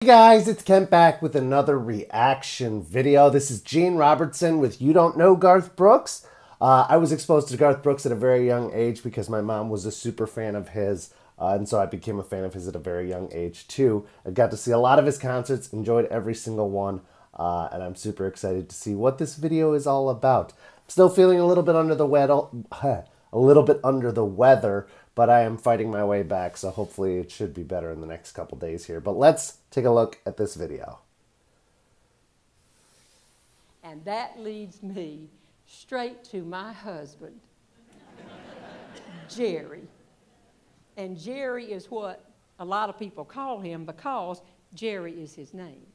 Hey guys, it's Kent back with another reaction video. This is Jeanne Robertson with You Don't Know Garth Brooks. I was exposed to Garth Brooks at a very young age because my mom was a super fan of his, and so I became a fan of his at a very young age too. I got to see a lot of his concerts, enjoyed every single one, and I'm super excited to see what this video is all about. I'm still feeling a little bit under the weather, but I am fighting my way back, so hopefully it should be better in the next couple days here. But let's take a look at this video. And that leads me straight to my husband, Jerry. And Jerry is what a lot of people call him because Jerry is his name.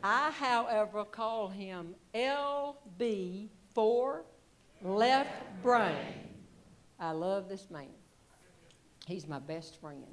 I, however, call him LB for left brain. I love this man. He's my best friend,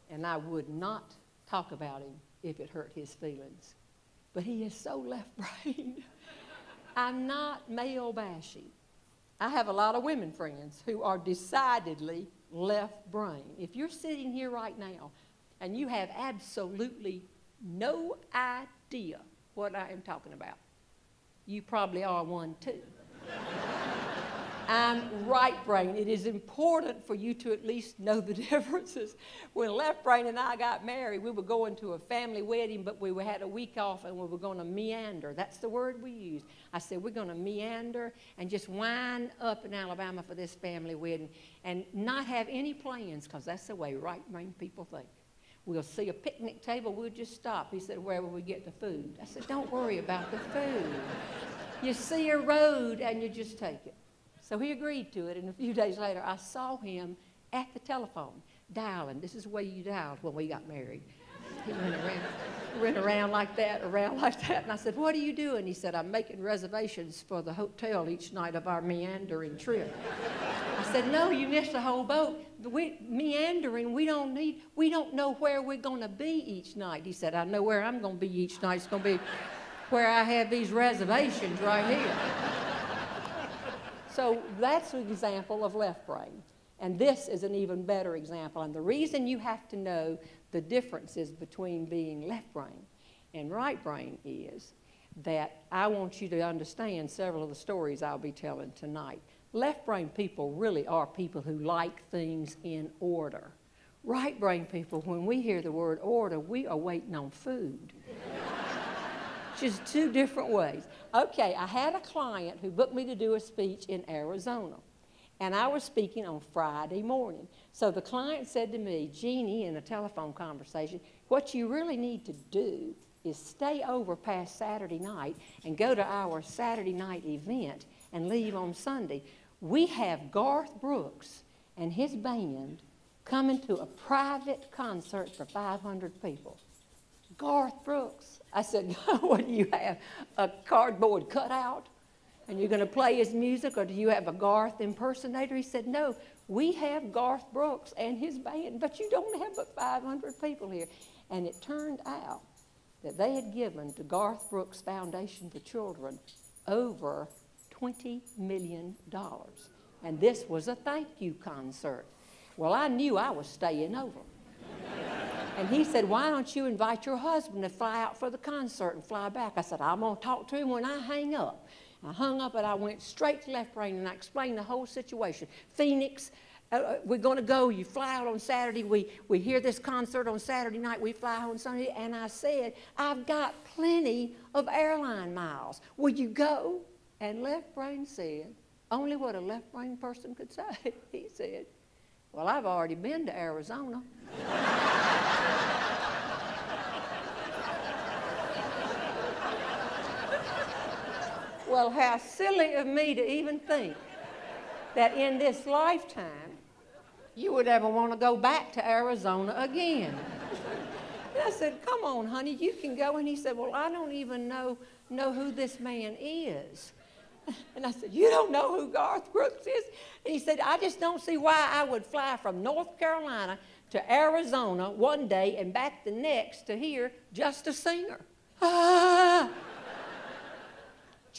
and I would not talk about him if it hurt his feelings. But he is so left-brained. I'm not male bashing. I have a lot of women friends who are decidedly left-brain. If you're sitting here right now and you have absolutely no idea what I am talking about, you probably are one too. I'm right brain. It is important for you to at least know the differences. When left brain and I got married, we were going to a family wedding, but we had a week off and we were going to meander. That's the word we used. I said, we're going to meander and just wind up in Alabama for this family wedding and not have any plans, because that's the way right brain people think. We'll see a picnic table, we'll just stop. He said, where will we get the food? I said, don't worry about the food. You see a road and you just take it. So he agreed to it, and a few days later, I saw him at the telephone, dialing. This is the way you dialed when we got married. He went around like that, and I said, what are you doing? He said, I'm making reservations for the hotel each night of our meandering trip. I said, no, you missed the whole boat. Meandering, we don't know where we're going to be each night. He said, I know where I'm going to be each night. It's going to be where I have these reservations right here. So that's an example of left brain. And this is an even better example. And the reason you have to know the differences between being left brain and right brain is that I want you to understand several of the stories I'll be telling tonight. Left brain people really are people who like things in order. Right brain people, when we hear the word order, we are waiting on food. Just two different ways. Okay, I had a client who booked me to do a speech in Arizona, and I was speaking on Friday morning. So the client said to me, Jeannie, in a telephone conversation, what you really need to do is stay over past Saturday night and go to our Saturday night event and leave on Sunday. We have Garth Brooks and his band coming to a private concert for 500 people. Garth Brooks. I said, what do you have, a cardboard cutout? And you're going to play his music, or do you have a Garth impersonator? He said, no, we have Garth Brooks and his band, but you don't have but 500 people here. And it turned out that they had given to Garth Brooks Foundation for Children over $20 million. And this was a thank you concert. Well, I knew I was staying over. And he said, why don't you invite your husband to fly out for the concert and fly back? I said, I'm going to talk to him when I hang up. I hung up and I went straight to left brain and I explained the whole situation. Phoenix, we're going to go. You fly out on Saturday. We hear this concert on Saturday night. We fly on Sunday. And I said, I've got plenty of airline miles. Will you go? And left brain said, only what a left brain person could say. He said, well, I've already been to Arizona. Well, how silly of me to even think that in this lifetime you would ever want to go back to Arizona again. And I said, come on, honey, you can go. And he said, well, I don't even know who this man is. And I said, you don't know who Garth Brooks is? And he said, I just don't see why I would fly from North Carolina to Arizona one day and back the next to hear just a singer. Ah!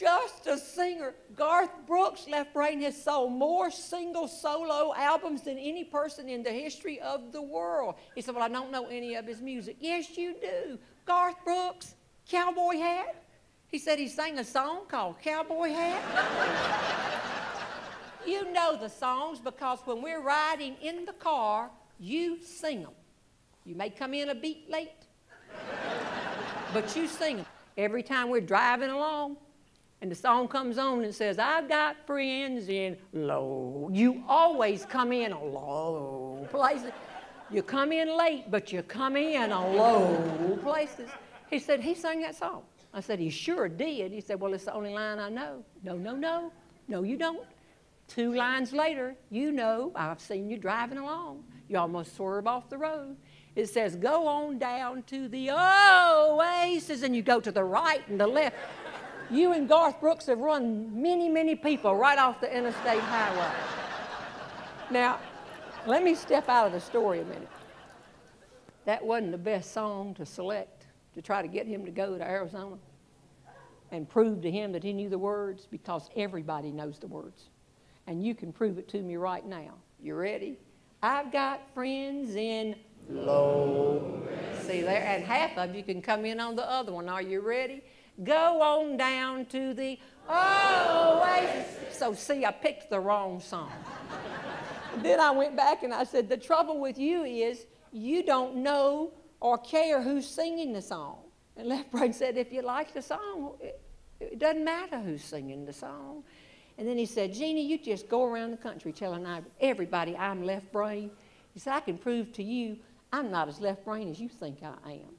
just a singer. Garth Brooks, left brain, has sold more single solo albums than any person in the history of the world. He said, well, I don't know any of his music. Yes, you do. Garth Brooks, Cowboy Hat. He said he sang a song called Cowboy Hat. You know the songs because when we're riding in the car, you sing them. You may come in a beat late, but you sing them. Every time we're driving along and the song comes on and says, I've got friends in low, you always come in a low places. You come in late, but you come in a low places. He said, he sang that song. I said, he sure did. He said, well, it's the only line I know. No, no, no. No, you don't. 2 lines later, you know, I've seen you driving along. You almost swerve off the road. It says, go on down to the oasis, and you go to the right and the left. You and Garth Brooks have run many, many people right off the interstate highway. Now, let me step out of the story a minute. That wasn't the best song to select to try to get him to go to Arizona and prove to him that he knew the words, because everybody knows the words. And you can prove it to me right now. You ready? I've got friends in low. See there? And half of you can come in on the other one. Are you ready? Go on down to the oasis. So see, I picked the wrong song. Then I went back and I said, the trouble with you is you don't know or care who's singing the song. And Left Brain said, if you like the song, it doesn't matter who's singing the song. And then he said, Jeannie, you just go around the country telling everybody I'm left brain. He said, I can prove to you I'm not as left brain as you think I am.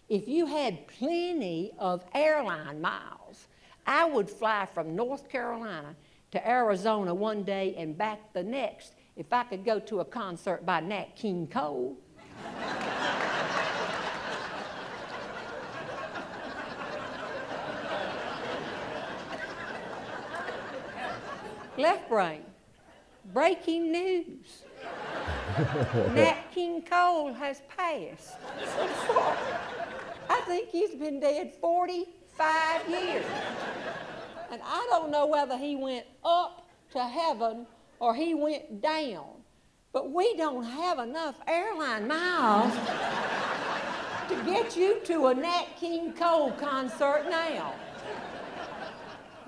If you had plenty of airline miles, I would fly from North Carolina to Arizona one day and back the next if I could go to a concert by Nat King Cole. Left brain, breaking news. Nat King Cole has passed. So sorry. I think he's been dead 45 years. And I don't know whether he went up to heaven or he went down. But we don't have enough airline miles to get you to a Nat King Cole concert now.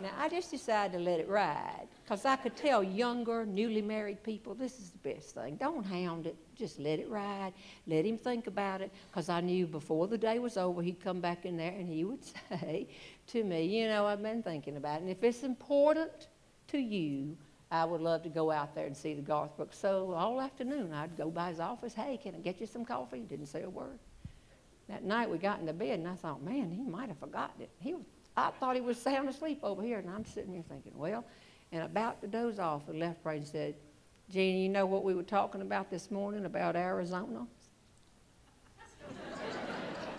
Now, I just decided to let it ride, because I could tell younger, newly married people, this is the best thing. Don't hound it. Just let it ride. Let him think about it, because I knew before the day was over, he'd come back in there and he would say to me, you know, I've been thinking about it, and if it's important to you, I would love to go out there and see the Garth Brooks. So all afternoon, I'd go by his office. Hey, can I get you some coffee? He didn't say a word. That night, we got into bed, and I thought, man, he might have forgotten it. I thought he was sound asleep over here, and I'm sitting here thinking, well, and about to doze off, the Left Brain said, Jeannie, you know what we were talking about this morning about Arizona?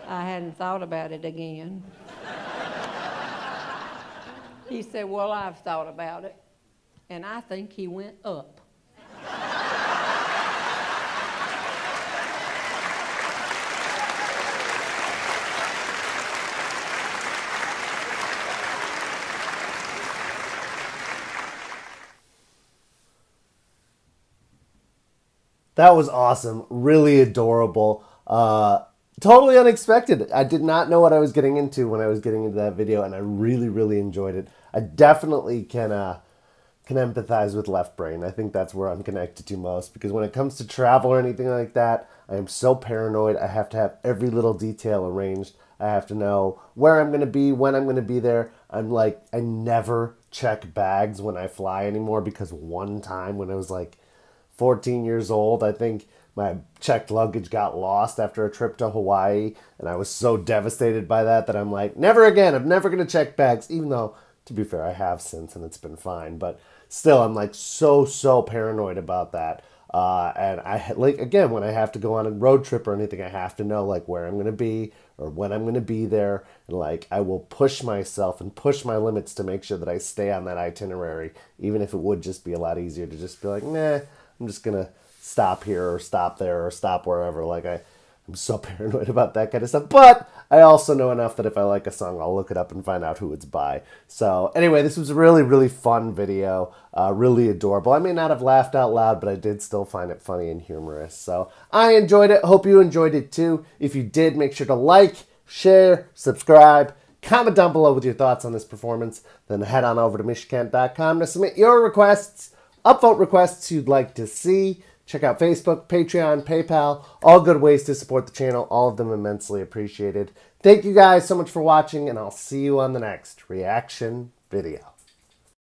I hadn't thought about it again. He said, well, I've thought about it, and I think he went up. That was awesome. Really adorable. Totally unexpected. I did not know what I was getting into when I was getting into that video, and I really, really enjoyed it. I definitely can empathize with Left Brain. I think that's where I'm connected to most, because when it comes to travel or anything like that, I am so paranoid. I have to have every little detail arranged. I have to know where I'm going to be, when I'm going to be there. I'm like, I never check bags when I fly anymore, because one time when I was like 14 years old, I think my checked luggage got lost after a trip to Hawaii, and I was so devastated by that I'm like, never again. I'm never going to check bags, even though, to be fair, I have since, and it's been fine. But still, I'm like so paranoid about that. And I like, again, when I have to go on a road trip or anything, I have to know like where I'm going to be or when I'm going to be there. And like, I will push myself and push my limits to make sure that I stay on that itinerary, even if it would just be a lot easier to just be like, nah, I'm just going to stop here or stop there or stop wherever. Like I'm so paranoid about that kind of stuff. But I also know enough that if I like a song, I'll look it up and find out who it's by. So anyway, this was a really, really fun video. Really adorable. I may not have laughed out loud, but I did still find it funny and humorous. So I enjoyed it. Hope you enjoyed it too. If you did, make sure to like, share, subscribe, comment down below with your thoughts on this performance. Then head on over to mishkent.com to submit your requests, upvote requests you'd like to see. Check out Facebook, Patreon, PayPal, all good ways to support the channel. All of them immensely appreciated. Thank you guys so much for watching, and I'll see you on the next reaction video.